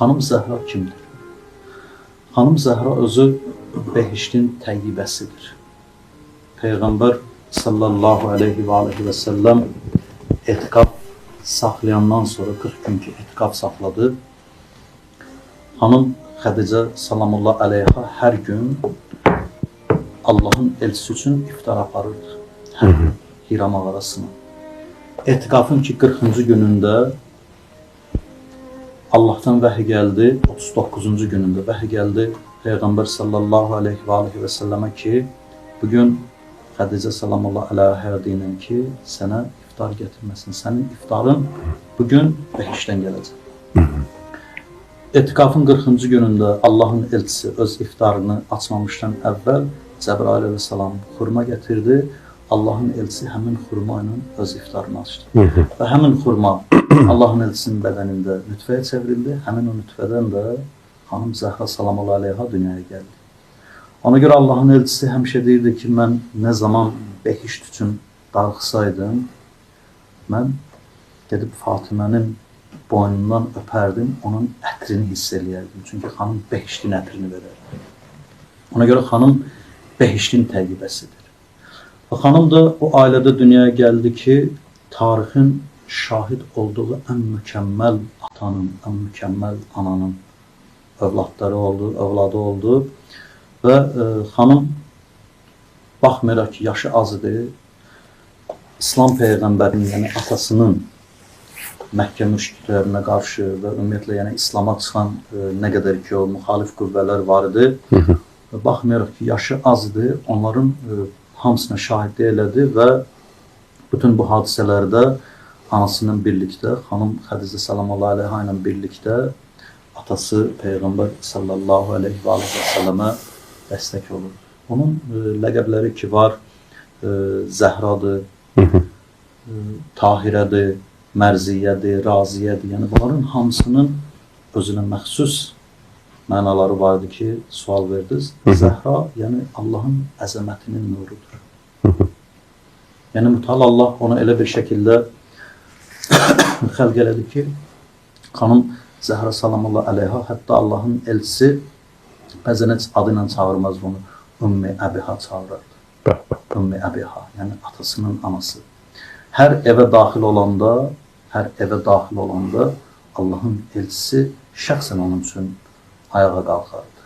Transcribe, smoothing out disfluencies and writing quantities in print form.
Xanım Zəhra kimdir? Xanım Zəhra özü behiştin təyyibəsidir. Peyğəmbər sallallahu aleyhi və səlləm etiqaf saxlayandan sonra 40 günkü etiqaf saxladı. Xanım Xədicə salamullah aleyha hər gün Allahın elçisi üçün iftar aparırdı. Hər gün Hira mağarasına. Etiqafın ki 40-cı günündə Allah'tan vəhy gəldi, 39-cu günündə vəhy gəldi Peyğəmbər sallallahu aleyhi və səlləmə ki, bugün Xədicə salamullah aleyha deyinin ki, sənə iftar gətirməsin. Sənin iftarın bugün behişdən gələcək. Etiqafın 40-cı günündə Allahın elçisi öz iftarını açmamışdan əvvəl Cəbrail əleyhissalam xurma gətirdi. Allahın elçisi həmin xurma ilə öz iftarını açdı. Və həmin xurma Allahın elçisinin bədənində nütfəyə çevrildi. Həmin o nütfədən də xanım Zəhra salamullah aleyha dünyaya gəldi. Ona görə Allahın elçisi həmişə deyirdi ki, mən nə zaman behişt üçün darıxsaydım, mən gedib Fatimənin boynundan öpərdim, onun ətrini hiss eləyərdim. Çünki xanım behiştin ətrini verərdi. Ona görə xanım behiştin təyyibəsidir. Və xanım da o ailədə dünyaya gəldi ki, tarixin şahid olduğu ən mükəmməl atanın, ən mükəmməl ananın övladları oldu, övladı oldu. Və xanım baxmayaraq ki, yaşı az idi, İslam Peyğəmbərinin, yəni atasının Məkkə müşriklərinə qarşı və ümumiyyətlə yəni İslama çıxan nə qədər ki o müxalif qüvvələr var idi. Baxmayaraq ki, yaşı az idi, onların hamısına şahidlik elədi və bütün bu hadisələrdə anasının birlikdə, xanım Xədicə salamullah aleyha ilə birlikdə atası Peyğəmbər sallallahu aleyhi və səlləmə dəstək olur. Onun ləqəbləri ki var, Zəhradır, Tahirədir, Mərziyyədir, Raziyədir. Yəni bunların hamısının özünə məxsus mənaları vardı ki, sual verdiniz. Zəhra, yəni Allahın əzəmətinin nurudur. Yəni mütəal Allah onu elə bir şəkildə xəlq elədi ki, xanım Zəhra salamullah aleyha, hətta Allahın elçisi bəzən heç adı ilə çağırmaz bunu, Ümmü Əbiha çağırırdı. Ümmü Əbiha, yəni atasının anası. Hər evə daxil olanda Allahın elçisi şəxsən onun üçün ayağa qalxardı.